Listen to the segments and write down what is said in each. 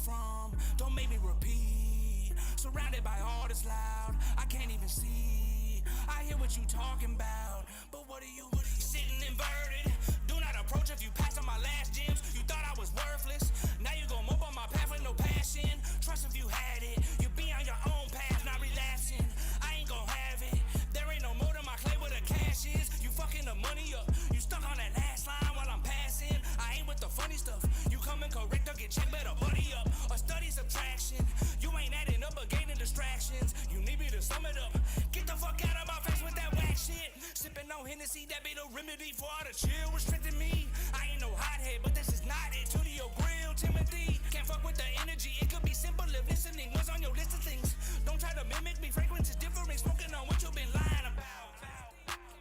from. Don't make me repeat. Surrounded by all that's loud, I can't even see. I hear what you talking about, but what are you sitting inverted? Do not approach if you passed on my last gems. You thought I was worthless. Now you gon' mope on my path with no passion. Trust if you had it, you be on your own path, not relapsing. I ain't gon' have it. There ain't no more to my clay where the cash is. You fucking the money up. You stuck on that last line while I'm passing. I ain't with the funny stuff. You coming correct or get checked, better buddy up. Or study subtraction. You ain't adding up or gaining distractions. You need me to sum it up. Get the fuck out of my face with that whack shit. Sipping on Hennessy, that be the remedy for all the chill restricting me. I ain't no hothead, but this is not it. To your grill, Timothy. Can't fuck with the energy. It could be simple if listening was on your list of things. Don't try to mimic me. Fragrance is different. Smoking on what you've been lying about.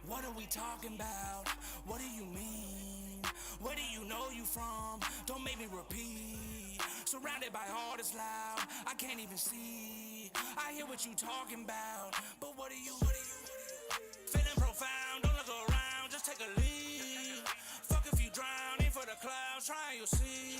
What are we talking about? What do you mean? Where do you know you from? Don't make me repeat. Surrounded by all that's loud, I can't even see. I hear what you talking about, but what are you? Feeling profound, don't look around, just take a lead. Fuck if you drown, aim for the clouds, try and you'll see.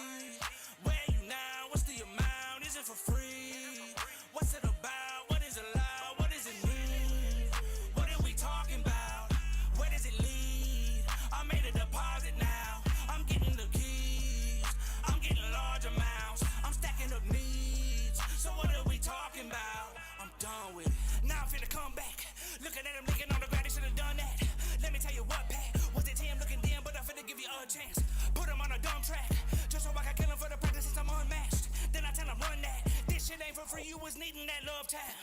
Where you now? What's the amount? Is it for free? What's it about? What is allowed? What does it mean? What are we talking about? Where does it lead? I made a deposit now. I'm getting the keys. I'm getting large amounts. I'm stacking up needs. So what are we talking about? I'm done with it. Now I'm finna come back. Looking at him, licking on the ground. They should've done that. Let me tell you what, Pat. Was it him looking dim? But I'm finna give you a chance. Put him on a dumb track. Just so I can kill him for the practice since I'm unmatched. Then I tell him run that. This shit ain't for free. You was needing that love time.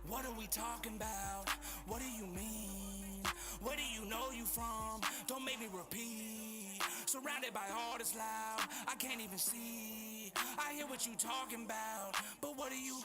What are we talking about? What do you mean? Where do you know you from? Don't make me repeat. Surrounded by all that's loud, I can't even see. I hear what you talking about, but what are you?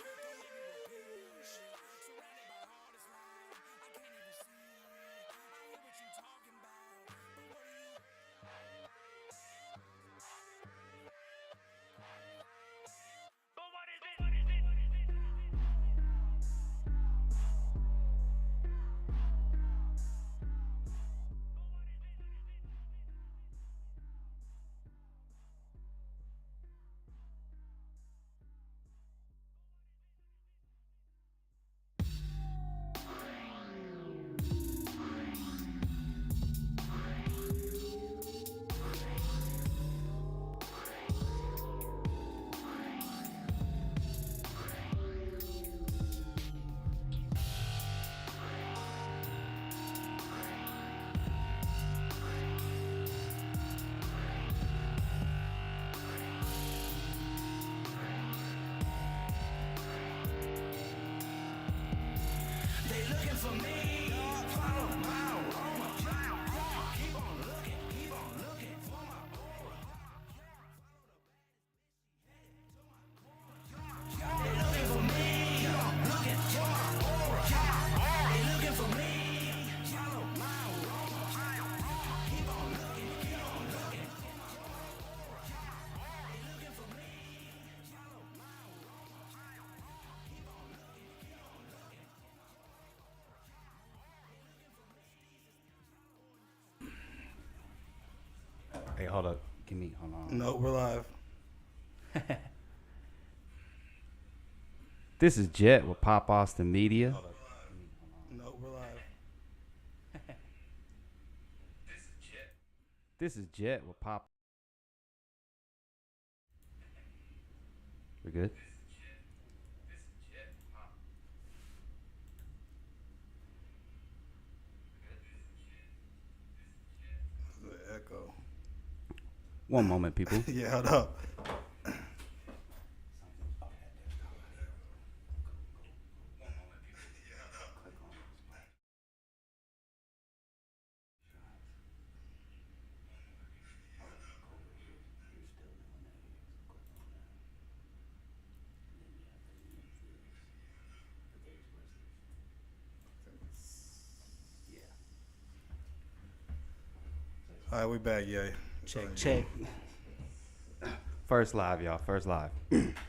For me, follow my aroma. Keep on looking for my aura. They looking for me, looking for my aura. They looking for me, follow my aroma. Keep on looking for my aura. They looking for me, follow my aroma. Keep on looking. Hey, hold up. Hold on. No, we're live. This is Jet with Pop Austin Media. No, we're live. This is Jet with Pop. We're good? The echo. One moment, people. Yeah, hold up. All right, we back, yeah. Check. First live, y'all. First live.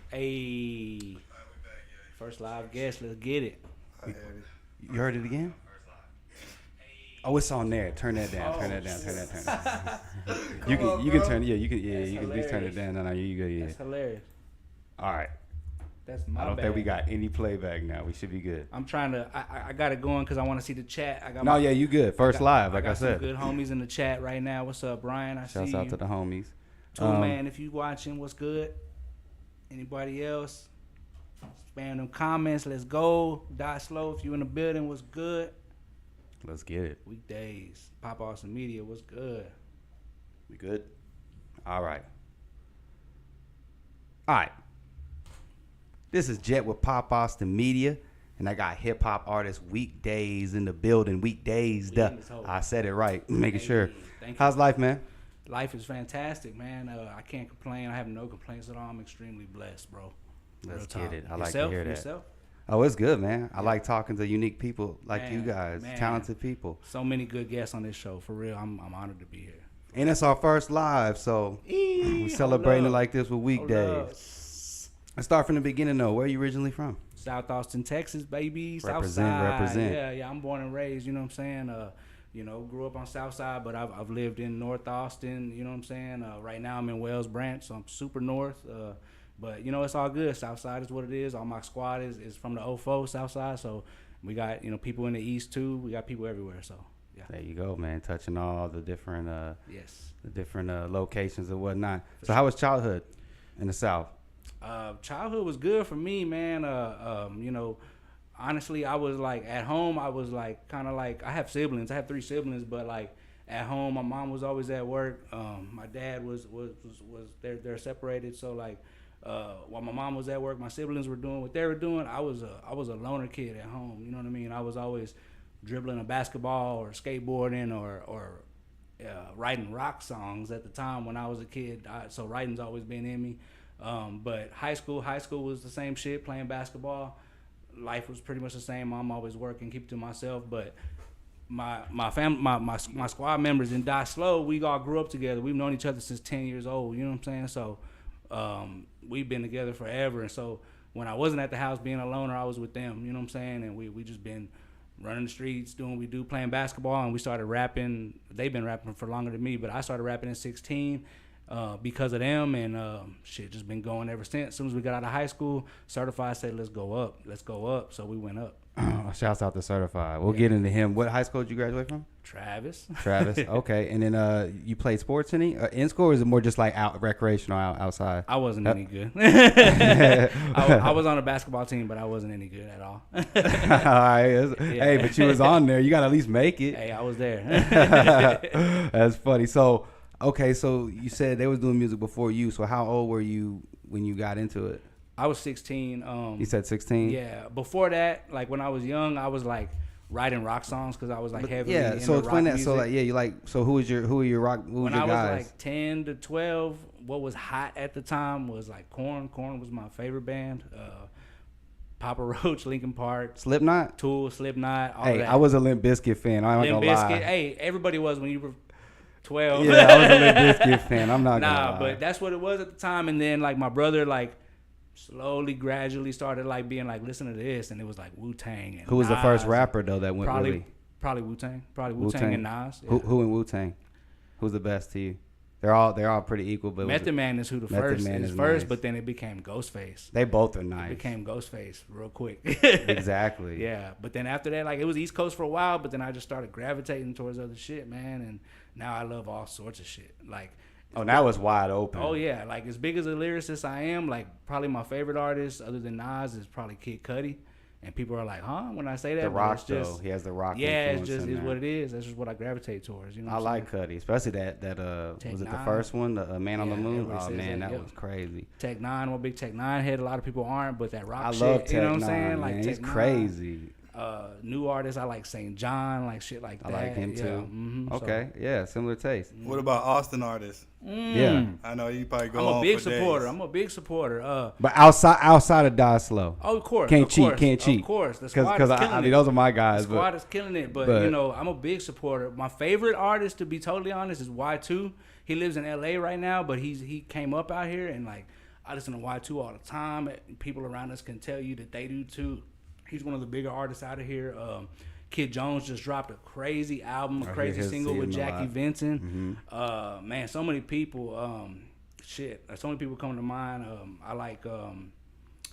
Hey. First live guest. Let's get it. I had it. You heard it again? Oh, it's on there. Turn that down. Turn that down. You can turn. Yeah, you can at least turn it down. No, you good. Yeah. That's hilarious. All right. That's my I don't bad. think we got any playback now. We should be good. I'm trying to. I got it going because I want to see the chat. I got. No, yeah, you good. First live, like I got said. some good homies in the chat right now. What's up, Brian? I Shouts see out you. to the homies. Tool Man, if you watching, what's good? Anybody else? Spam them comments. Let's go. DIESLOW, if you in the building, what's good? Let's get it. Weekdays. Pop Austin Media, what's good? We good? All right. All right. This is Jet with Pop Austin Media, and I got hip hop artist Weekdays in the building. Weekdays, I said it right. Making sure. Thank you. How's life, man? Life is fantastic, man. I can't complain. I have no complaints at all. I'm extremely blessed, bro. Let's Real get talk. it. I like to hear that. Yourself? Oh, it's good, man. I like talking to unique people like you guys, man. talented people. So many good guests on this show. For real, I'm honored to be here. And it's our first live, so we're celebrating it like this with Weekdays. Let's start from the beginning, though. Where are you originally from? South Austin, Texas, baby. Represent. Yeah, I'm born and raised, you know what I'm saying? Grew up on South Side, but I've lived in North Austin, you know what I'm saying? Right now I'm in Wells Branch, so I'm super north. But, it's all good. South Side is what it is. All my squad is from the OFO, South Side, so we got, people in the East, too. We got people everywhere, so, yeah. There you go, man. Touching all the different Yes. the different locations and whatnot. So how was childhood in the South? Childhood was good for me, man. Honestly, I was like at home. I was like kind of like I have siblings. I have 3 siblings, but like at home, my mom was always at work. My dad was they're separated. So like while my mom was at work, my siblings were doing what they were doing. I was a loner kid at home. You know what I mean? I was always dribbling a basketball or skateboarding or writing rock songs at the time when I was a kid. So writing's always been in me. But high school was the same shit, playing basketball. Life was pretty much the same. Mom always working, keep it to myself. But my family, my squad members in DIESLOW, we all grew up together. We've known each other since 10 years old. You know what I'm saying? So we've been together forever. And so when I wasn't at the house being a loner, I was with them. You know what I'm saying? And we just been running the streets, doing what we do, playing basketball. And we started rapping. They've been rapping for longer than me, but I started rapping at 16. Because of them, and just been going ever since. As soon as we got out of high school, Certified said, let's go up. So we went up. Shouts out to Certified. We'll get into him. What high school did you graduate from? Travis. Okay. And then you played sports in school, or is it more just like recreational outside? I wasn't any good. I was on a basketball team, but I wasn't any good at all. All right. Hey, but you was on there. You got to at least make it. Hey, I was there. That's funny. So, okay, so you said they was doing music before you. So how old were you when you got into it? I was 16. You said 16? Yeah. Before that, like when I was young, I was like writing rock songs because I was like heavily into so explain that. music. So like, yeah, you like. So who are your rock? Who When was your I guys? was like 10 to 12, what was hot at the time was like Korn. Korn was my favorite band. Papa Roach, Linkin Park, Slipknot, Tool, Slipknot. All hey, that. I was a Limp Bizkit fan. I'm not Limp gonna lie. Bizkit. Hey, everybody was when you were 12. Yeah, I was a Limp Bizkit fan. I'm not gonna lie. But that's what it was at the time. And then like my brother like slowly, gradually started like being like, listen to this, and it was like Wu-Tang. And Who was the first Nas. rapper though that went really? Probably Wu-Tang. Probably Wu-Tang and Nas. Yeah. Who in Wu-Tang? Who's the best to you? They're all pretty equal, but Method Man is who the Method first Man is is first, nice. but then it became Ghostface. They both are nice. It became Ghostface real quick. Exactly. Yeah, but then after that, like it was East Coast for a while, but then I just started gravitating towards other shit, man, and now I love all sorts of shit. Like, Oh, now it's wide open. oh yeah, like as big as a lyricist I am, like probably my favorite artist other than Nas is probably Kid Cudi. And people are like, huh? When I say that, The but Rock it's just, though, he has the Rock. yeah, it's influence just in is there. what it is. That's just what I gravitate towards. You know, I like Cudi, especially that was it the Tech first one, the Man on the Yeah, Moon? everybody Oh says man, that, that yep. was crazy. Tech Nine. I'm a big Tech Nine head. A lot of people aren't, but that rock I shit, love Tech you know what I'm Nine, saying? man. Like He's Tech Nine. crazy. New artists, I like St. John, like shit like I that. like him Yeah, too. mhm, Okay, yeah, similar taste. What about Austin artists? Yeah, I know you probably go I'm on a big for supporter. days. I'm a big supporter. but outside of DIESLOW, Oh, of course. can't of cheat, course, can't cheat. Of course, the squad because is killing I mean it. those are my guys. The squad But is killing it, but but- you know, I'm a big supporter. My favorite artist, to be totally honest, is Y2. He lives in LA right now, but he came up out here, and like I listen to Y2 all the time. People around us can tell you that they do too. He's one of the bigger artists out of here. Kid Jones just dropped a crazy album, a crazy hear single with him a Jackie lot. Vincent. Man, so many people. shit. So many people come to mind. I like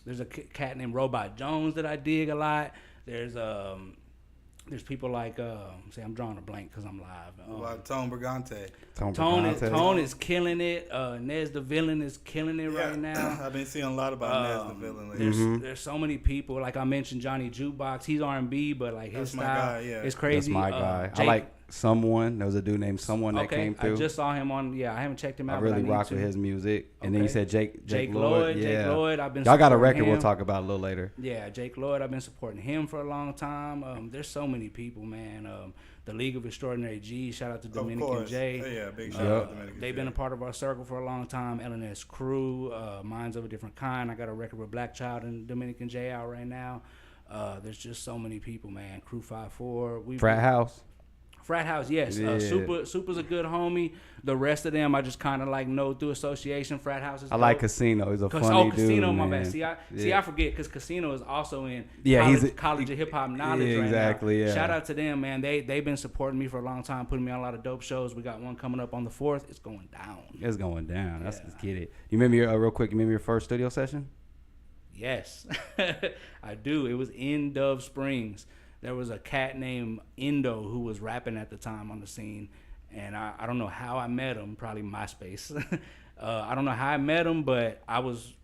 there's a cat named Robot Jones that I dig a lot. There's people like say I'm drawing a blank because I'm live. About Tone Brigante. Tone is killing it. Nez the Villain is killing it right now. I've been seeing a lot about Nez the Villain lately. There's so many people. Like I mentioned, Johnny Jukebox. He's R&B, but like his That's my style guy, yeah. is crazy. That's my guy. Jake, I like Someone. There was a dude named Someone that came through. I just saw him on. Yeah, I haven't checked him out. I really but I rock with his music. And then you said Jake Lloyd. Yeah. Jake Lloyd. I've been. Y'all got a record him. we'll talk about a little later. Yeah, Jake Lloyd. I've been supporting him for a long time. There's so many people, man. The League of Extraordinary G's. Shout out to Dominican J. Yeah, big shout out to Dominican J. They've been a part of our circle for a long time. LNS Crew, Minds of a Different Kind. I got a record with Black Child and Dominican J out right now. There's just so many people, man. Crew 5-4. Frat House, yes. Yeah. Super's a good homie. The rest of them I just kind of like know through association. Frat House is I like Casino. He's a funny dude. Casino, my man. bad. See, I forget because Casino is also in college of hip hop knowledge right now. Exactly, yeah. Shout out to them, man. They've been supporting me for a long time, putting me on a lot of dope shows. We got one coming up on the 4th. It's going down. It's going down. Let's get it. You remember real quick? You remember your first studio session? Yes, I do. It was in Dove Springs. There was a cat named Indo who was rapping at the time on the scene, and I don't know how I met him. Probably MySpace. I don't know how I met him, but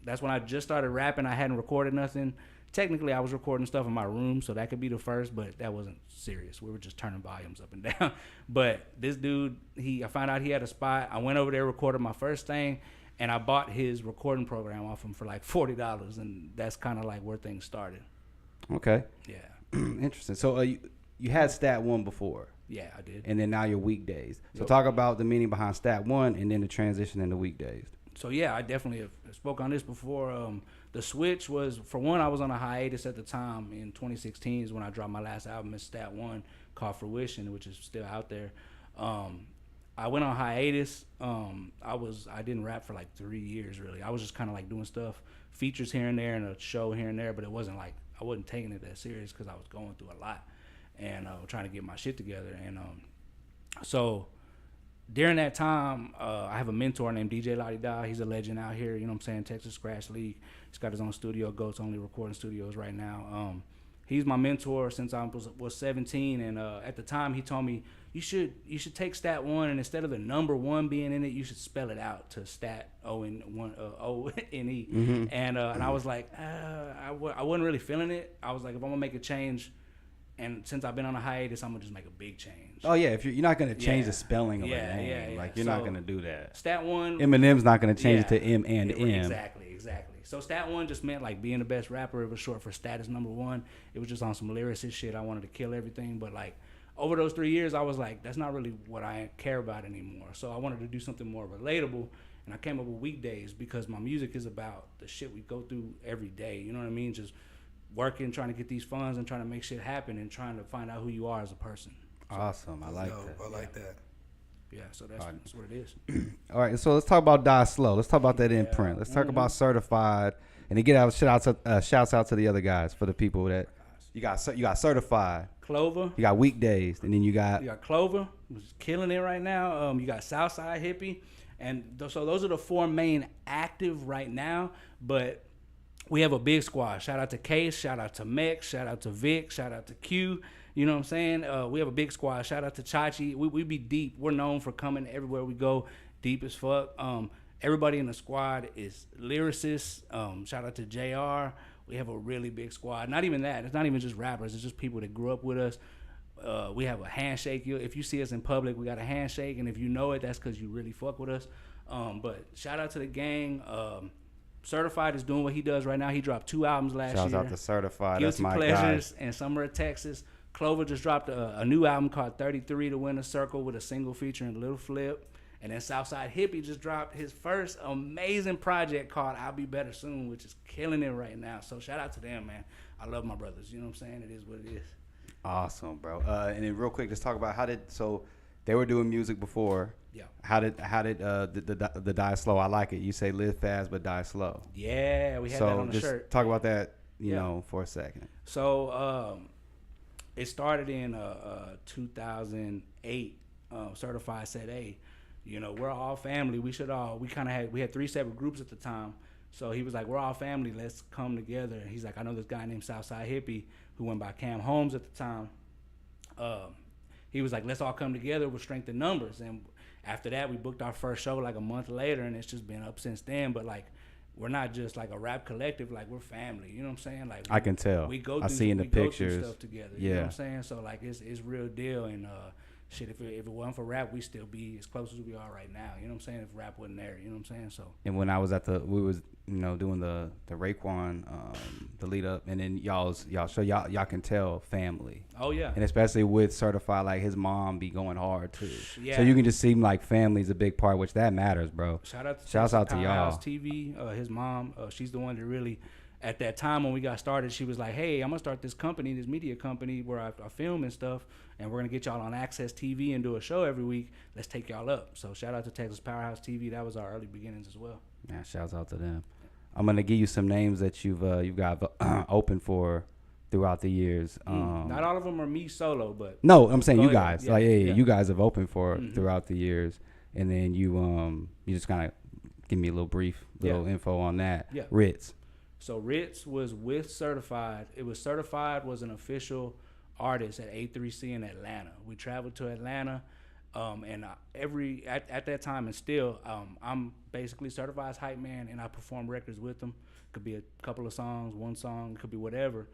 that's when I just started rapping. I hadn't recorded nothing. Technically, I was recording stuff in my room, so that could be the first, but that wasn't serious. We were just turning volumes up and down. But this dude, I found out he had a spot. I went over there, recorded my first thing, and I bought his recording program off him for like $40, and that's kind of like where things started. Okay. Yeah. Interesting. So you had Stat 1 before. Yeah, I did. And then now you're Weekdays. So Yep. talk about the meaning behind Stat 1 and then the transition into Weekdays. So yeah, I definitely have spoke on this before. The switch was, for one, I was on a hiatus at the time. In 2016 is when I dropped my last album, it's Stat 1, called Fruition, which is still out there. I went on hiatus. I didn't rap for like 3 years really. I was just kind of like doing stuff, features here and there, and a show here and there, but it wasn't like, I wasn't taking it that serious because I was going through a lot and trying to get my shit together. And so during that time, I have a mentor named DJ Lottie Da. He's a legend out here, you know what I'm saying, Texas Scratch League. He's got his own studio, Goats Only Recording Studios right now. He's my mentor since I was 17, and at the time he told me, you should take Stat 1, and instead of the number 1 being in it, you should spell it out to Stat O-N-E. Mm-hmm. And I was like, I wasn't really feeling it. I was like, if I'm gonna make a change, and since I've been on a hiatus, I'm gonna just make a big change. Oh yeah, if you're not gonna change Yeah. the spelling of a Yeah, name, yeah. like you're not gonna do that. Stat 1. Eminem's not gonna change it to M and M. Exactly. So Stat 1 just meant like being the best rapper. It was short for Status Number 1. It was just on some lyricist shit. I wanted to kill everything, but like over those 3 years, I was like, that's not really what I care about anymore. So I wanted to do something more relatable, and I came up with Weekdays because my music is about the shit we go through every day. You know what I mean? Just working, trying to get these funds, and trying to make shit happen, and trying to find out who you are as a person. Awesome, I like that. I like that. Yeah, so that's what it is. All right, so let's talk about Die Slow. Let's talk about that imprint. Let's talk about Certified, and then get out shouts out to the other guys for the people that you got Certified. Clover. You got Weekdays, and then you got Clover, who's killing it right now. You got Southside Hippie, and so those are the 4 main active right now. But we have a big squad. Shout out to Case, shout out to Mex, shout out to Vic, shout out to Q. You know what I'm saying? We have a big squad. Shout out to Chachi. We be deep. We're known for coming everywhere we go, deep as fuck. Everybody in the squad is lyricists. Shout out to JR. We have a really big squad. Not even that. It's not even just rappers. It's just people that grew up with us. We have a handshake. If you see us in public, we got a handshake. And if you know it, that's because you really fuck with us. But shout out to the gang. Certified is doing what he does right now. He dropped 2 albums last year. shouts out to Certified. Guilty That's my Pleasures guy. and Summer of Texas. Clover just dropped a new album called 33 to Win a Circle with a single featuring Little Flip. And then Southside Hippie just dropped his first amazing project called I'll Be Better Soon, which is killing it right now. So shout out to them, man. I love my brothers. You know what I'm saying? It is what it is. Awesome, bro. And then real quick, just talk about so they were doing music before. Yeah. How did the Die Slow? I like it. You say live fast but die slow. Yeah, we had So that on the just shirt. talk about that, you know, for a second. So it started in 2008, Certified Set A. you know, we're all family. We had 3 separate groups at the time. So he was like, we're all family. Let's come together. And he's like, I know this guy named Southside Hippie who went by Cam Holmes at the time. He was like, let's all come together with strength in numbers. And after that, we booked our first show like a month later, and it's just been up since then. But like, we're not just like a rap collective, like we're family. You know what I'm saying? Like I can tell. We go. I through, see in the we go pictures. through stuff together. Yeah. You know what I'm saying? So like, it's real deal. And shit, if it wasn't for rap, we still be as close as we are right now. You know what I'm saying? If rap wasn't there, you know what I'm saying? So. And when I was we was doing the Raekwon, the lead up, and then y'all can tell family. Oh yeah. And especially with Certified, like his mom be going hard too. Yeah. So you can just seem like family's a big part, which that matters, bro. Shouts out to y'all. Powerhouse TV, his mom, she's the one that really, at that time when we got started, she was like, hey, I'm gonna start this media company where I film and stuff, and we're gonna get y'all on Access TV and do a show every week. Let's take y'all up. So shout out to Texas Powerhouse TV. That was our early beginnings as well. Yeah, shouts out to them. I'm gonna give you some names that you've got open for throughout the years. Not all of them are me solo, but no, I'm saying go you ahead. guys, Yeah, like yeah. you guys have opened for throughout the years, and then you just kind of give me a little brief info on that. Yeah. Ritz. So Ritz was with Certified. Certified was an official artist at A3C in Atlanta. We traveled to Atlanta, and at that time and still, I'm basically Certified's hype man, and I perform records with them. Could be a couple of songs, one song, it could be whatever.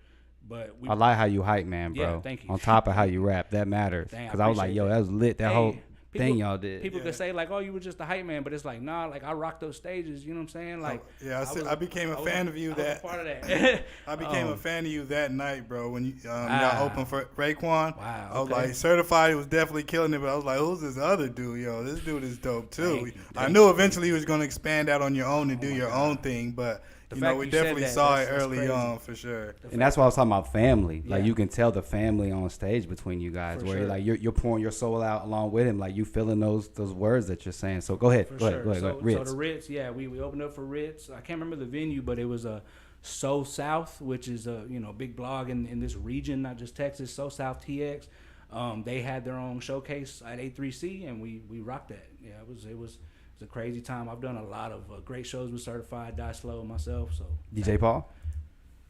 But I like how you hype, man, bro. Yeah, thank you. On top of how you rap, that matters. Because I was like, yo, that was lit. That whole thing y'all did. People could say like, oh, you were just a hype man, but it's like, nah, like I rocked those stages. You know what I'm saying? Like, I became a fan of you. That part of that. I became a fan of you that night, bro. When you y'all opened for Raekwon. Wow. I was like, Certified was definitely killing it, but I was like, who's this other dude? Yo, this dude is dope too. I knew eventually you was gonna expand out on your own and do your own thing, but. We definitely saw it early on for sure. And that's why I was talking about family. Like you can tell the family on stage between you guys, For where sure. like you're pouring your soul out along with him, like you feeling those words that you're saying. So go ahead, go ahead. Ritz. So the Ritz, we opened up for Ritz. I can't remember the venue, but it was a So South, which is a big blog in this region, not just Texas. So South TX. They had their own showcase at A3C, and we rocked that. Yeah, it was a crazy time. I've done a lot of great shows with Certified, DIESLOW, myself. So DJ Paul.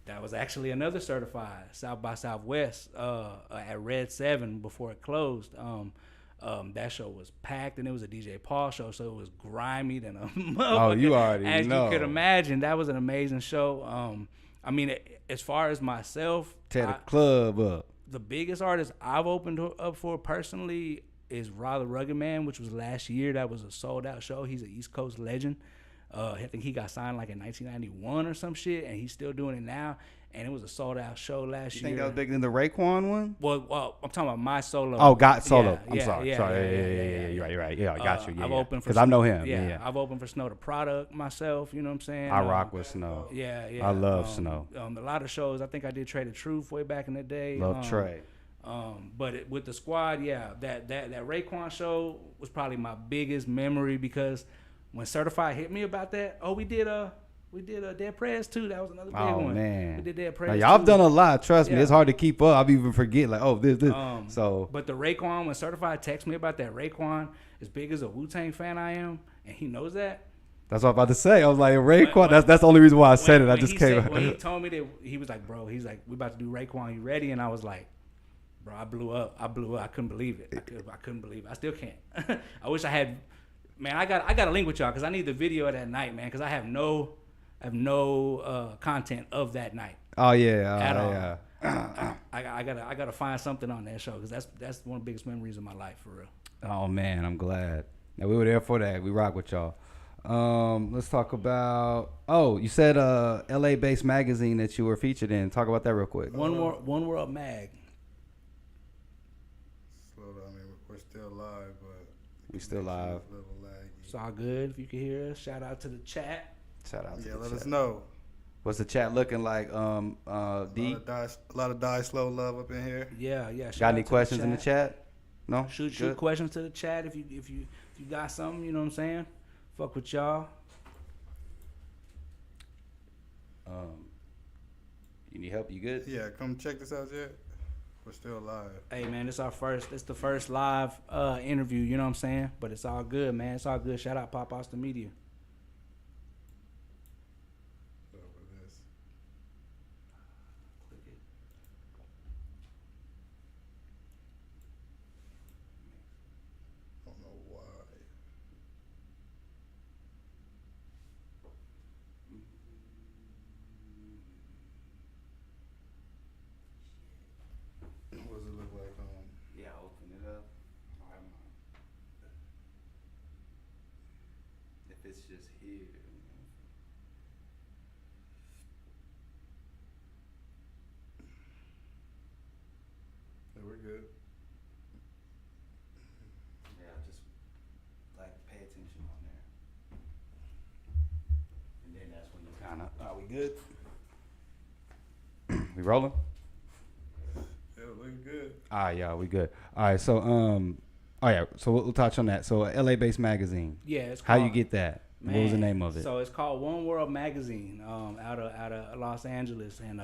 That was actually another Certified South by Southwest at Red 7 before it closed. That show was packed, and it was a DJ Paul show, so it was grimy than a motherfucker. You already as know. you could imagine. That was an amazing show. I mean, as far as myself, Tear the club up. the biggest artist I've opened up for personally is Raw the Rugged Man, which was last year. That was a sold out show. He's an East Coast legend. I think he got signed like in 1991 or some shit, and he's still doing it now. And it was a sold out show last year. You think that was bigger than the Raekwon one? Well, I'm talking about my solo. Oh, got solo. Yeah, I'm yeah, sorry. yeah, Sorry. yeah, You're right. Yeah, I got you. Yeah, I've opened for because I know him. Yeah, I've opened for Snow the Product myself. You know what I'm saying? I rock with Snow. Yeah. I love Snow. A lot of shows. I think I did Trade of Truth way back in the day. Love Trey. But with the squad, that Raekwon show was probably my biggest memory, because when Certified hit me about that, we did Dead Prez too. That was another big one. Oh man, we did Dead now, Prez. y'all have too. done a lot. Trust me, Yeah. it's hard to keep up. I've even forget like, this. So, But the Raekwon, when Certified texted me about that Raekwon, as big as a Wu-Tang fan I am, and he knows that. that's what I'm about to say. I was like, Raekwon. That's the only reason why I said it. I just came. When he told me that, he was like, bro, he's like, we about to do Raekwon. You ready? And I was like, bro, I blew up. I couldn't believe it. I couldn't believe it. I still can't. I wish I had. Man, I got to link with y'all, because I need the video of that night, man, because I have no content of that night. Oh yeah. At all. Yeah. I gotta find something on that show, because that's one of the biggest memories of my life, for real. Oh man, I'm glad. Now we were there for that. We rock with y'all. Let's talk about. Oh, you said LA based magazine that you were featured in. Talk about that real quick. One World Mag. Slow down. I mean, we're still live, but We still live. a little laggy. It's all good if you can hear us. Shout out to the chat. Shout out to Yeah, the let chat. us know. What's the chat looking like? D. A lot of DIESLOW love up in here. Yeah. Shout Got out any to questions in the chat? No. Shoot Good? questions to the chat if you got something. You know what I'm saying? Fuck with y'all. You need help? You good? Yeah, come check this out, Jet. We're still live. Hey man, it's the first live interview, you know what I'm saying? But it's all good, man. It's all good. Shout out Pop Austin Media. It's just here. Yeah, we're good. Yeah, just like pay attention on there. And then that's when you kind of, are we good? We rolling? Yeah, looking good. All right, y'all, we good. All right, so oh yeah, so we'll touch on that. So LA-based magazine. Yeah, it's how called, you get that? Man, what was the name of it? So it's called One World Magazine, out of Los Angeles, and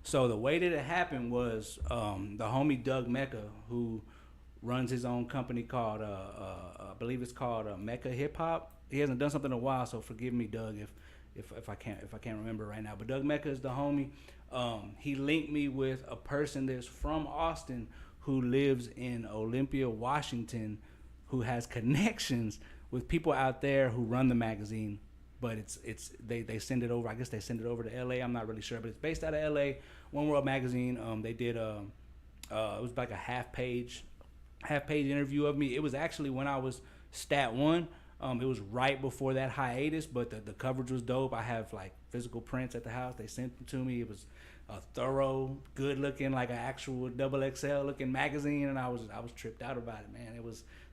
so the way that it happened was the homie Doug Mecca, who runs his own company called I believe it's called Mecca Hip Hop. He hasn't done something in a while, so forgive me, Doug, if I can't remember right now. But Doug Mecca is the homie. He linked me with a person that's from Austin who lives in Olympia, Washington, who has connections with people out there who run the magazine. But they send it over. I guess they send it over to LA. I'm not really sure, but it's based out of LA. One World Magazine. They did it was like a half page interview of me. It was actually when I was Stat One. It was right before that hiatus, but the coverage was dope. I have like physical prints at the house. They sent them to me. It was a thorough, good looking, like an actual XXL looking magazine, and I was tripped out about it, man.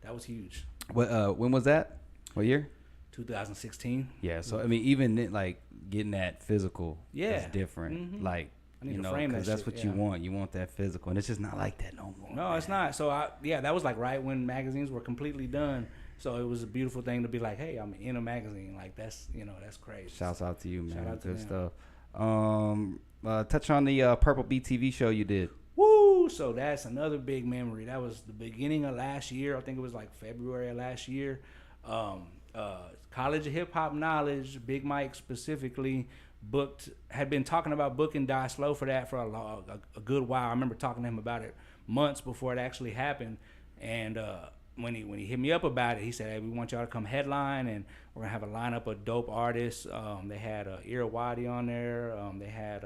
That was huge. What when was that? What year? 2016. Yeah, so I mean, even like getting that physical, yeah, is different. Mm-hmm. Like, I need to frame that that's shit, what you want. You want that physical, and it's just not like that no more. No, man. It's not. So that was like right when magazines were completely done. So it was a beautiful thing to be like, hey, I'm in a magazine. Like that's that's crazy. Shouts out to you, man. Shout out to Good them. stuff. Touch on the Purple Bee TV show you did. Woo! So that's another big memory. That was the beginning of last year. I think it was like February of last year. College of Hip Hop Knowledge, Big Mike specifically, had been talking about booking DIESLOW for that for a good while. I remember talking to him about it months before it actually happened. And when he hit me up about it, he said, hey, we want y'all to come headline, and we're going to have a lineup of dope artists. They had Irrawadi on there. They had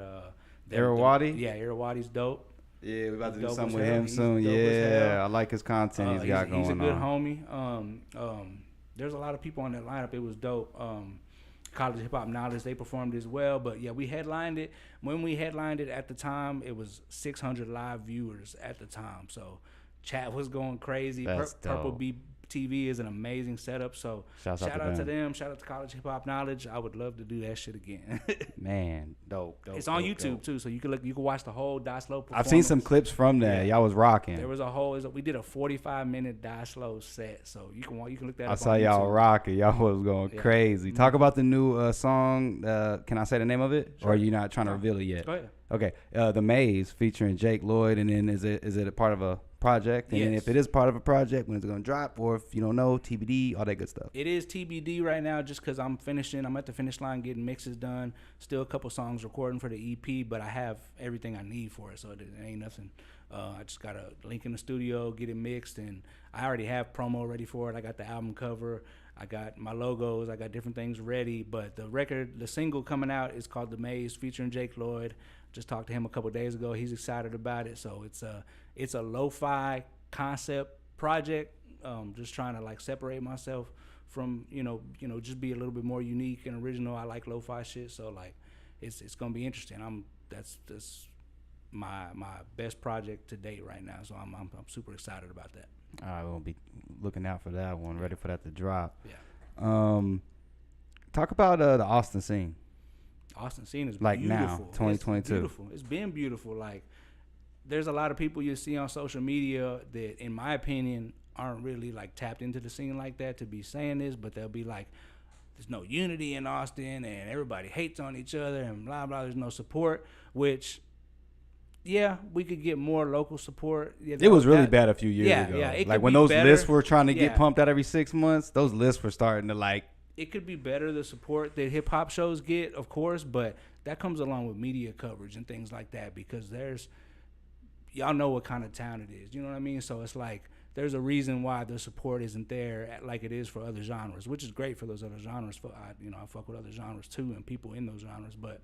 Irrawadi? Yeah, Irrawadi's dope. Yeah, we about to do Dope something as with hell. him He's soon. dope as Yeah, hell. I like his content he's got going on. He's a good homie. There's a lot of people on that lineup. It was dope. College Hip Hop Knowledge, they performed as well. But yeah, we headlined it. When we headlined it at the time, it was 600 live viewers at the time. So chat was going crazy. Purple Bee TV is an amazing setup. So shout out to them. Shout out to College Hip Hop Knowledge. I would love to do that shit again. Man, dope. It's on YouTube too, so you can watch the whole DIESLOW performance. I've seen some clips from that. Yeah. Y'all was rocking. There was we did a 45-minute DIESLOW set, so you can look that up. I saw on y'all YouTube. rocking. Y'all was going crazy. Mm-hmm. Talk about the new song. Can I say the name of it, or are you not trying to reveal it yet? Go ahead. Okay, The Maze featuring Jake Lloyd, and then is it a part of a project? And then if it is part of a project, when is it gonna drop? Or if you don't know, TBD, all that good stuff. It is TBD right now, just because I'm at the finish line getting mixes done. Still a couple songs recording for the EP, but I have everything I need for it, so it ain't nothing. I just got to link in the studio, get it mixed, and I already have promo ready for it. I got the album cover, I got my logos, I got different things ready. But the single coming out is called The Maze, featuring Jake Lloyd. Just talked to him a couple of days ago. He's excited about it. So it's a lo-fi concept project. Just trying to like separate myself from just be a little bit more unique and original. I like lo-fi shit, so like it's gonna be interesting. That's my best project to date right now. So I'm super excited about that. All right, we'll be looking out for that one. Ready for that to drop. Yeah. Talk about the Austin scene. Austin scene is like beautiful. Now, 2022. It's beautiful. It's been beautiful. Like, there's a lot of people you see on social media that, in my opinion, aren't really like tapped into the scene like that to be saying this, but they'll be like, there's no unity in Austin and everybody hates on each other and blah, blah, there's no support, which yeah, we could get more local support. Yeah, It was really bad a few years ago. Yeah, it like could when be those better. lists were trying to get Yeah. pumped out every 6 months, those lists were starting to like. It could be better, the support that hip hop shows get, of course, but that comes along with media coverage and things like that, because y'all know what kind of town it is. You know what I mean? So it's like there's a reason why the support isn't there like it is for other genres, which is great for those other genres. I fuck with other genres too and people in those genres, but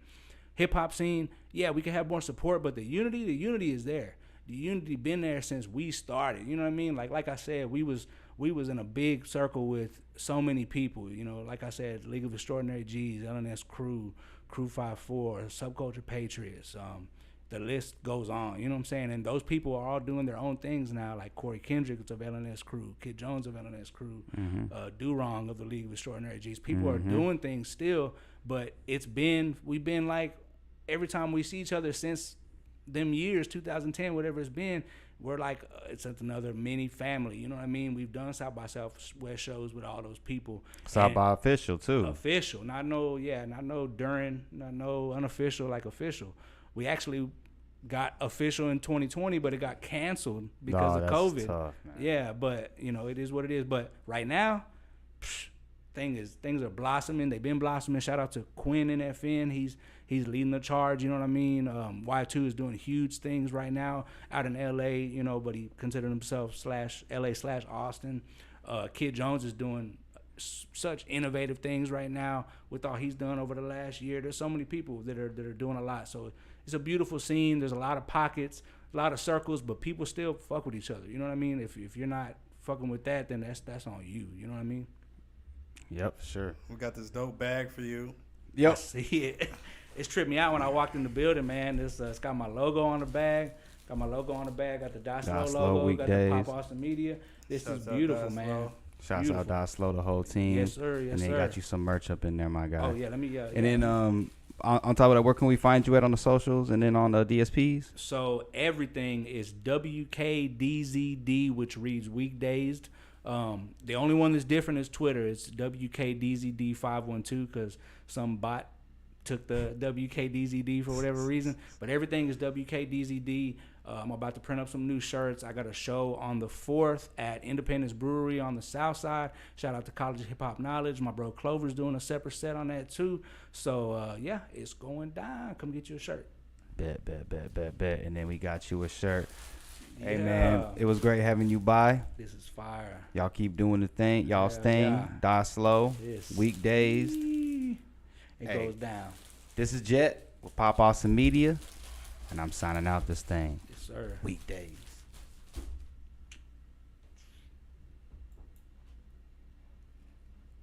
hip hop scene, yeah, we can have more support, but the unity is there. The unity been there since we started. You know what I mean? Like I said, we was in a big circle with so many people. You know, like I said, League of Extraordinary G's, LNS Crew, Crew 5-4, Subculture Patriots. The list goes on. You know what I'm saying? And those people are all doing their own things now. Like Corey Kendricks of LNS Crew, Kid Jones of LNS Crew, Durong of the League of Extraordinary G's. People are doing things still, but we've been like, every time we see each other since them years, 2010, whatever it's been, we're like, it's another mini family. You know what I mean? We've done South by Southwest shows with all those people. South by official too. Official, not no during, not no unofficial, like official. We actually got official in 2020, but it got canceled because of COVID. Tough, yeah, but it is what it is. But right now, things are blossoming. They've been blossoming. Shout out to Quinn in FN. He's leading the charge. You know what I mean? Y2 is doing huge things right now out in LA. But he considered himself /LA/Austin. Kid Jones is doing such innovative things right now with all he's done over the last year. There's so many people that are doing a lot. So it's a beautiful scene. There's a lot of pockets, a lot of circles, but people still fuck with each other. You know what I mean? If you're not fucking with that, then that's on you. You know what I mean? Yep, sure. We got this dope bag for you. Yep. I see it. It's tripped me out when I walked in the building, man. It's got my logo on the bag. Got the DIESLOW logo. Weekdays. Got the Pop Austin Media. This Shouts is out beautiful, DIESLOW. man. Shouts out DIESLOW, the whole team. Yes, sir. Yes, and then sir. got you some merch up in there, my guy. Oh yeah, let me. And then on top of that, where can we find you at on the socials and then on the DSPs? So everything is WKDZD, which reads Weekdays. The only one that's different is Twitter. It's WKDZD512 because some bot took the WKDZD for whatever reason. But everything is WKDZD. I'm about to print up some new shirts. I got a show on the 4th at Independence Brewery on the South Side. Shout out to College of Hip Hop Knowledge. My bro Clover's doing a separate set on that too. So yeah, it's going down. Come get you a shirt. Bet. And then we got you a shirt. Hey Yeah. man, it was great having you by. This is fire. Y'all keep doing the thing. Y'all's Yeah, thing. yeah. DIESLOW. Yes. Weekdays. It Hey. goes down. This is Jet with Pop Austin Media. And I'm signing out this thing. Yes, sir. Weekdays.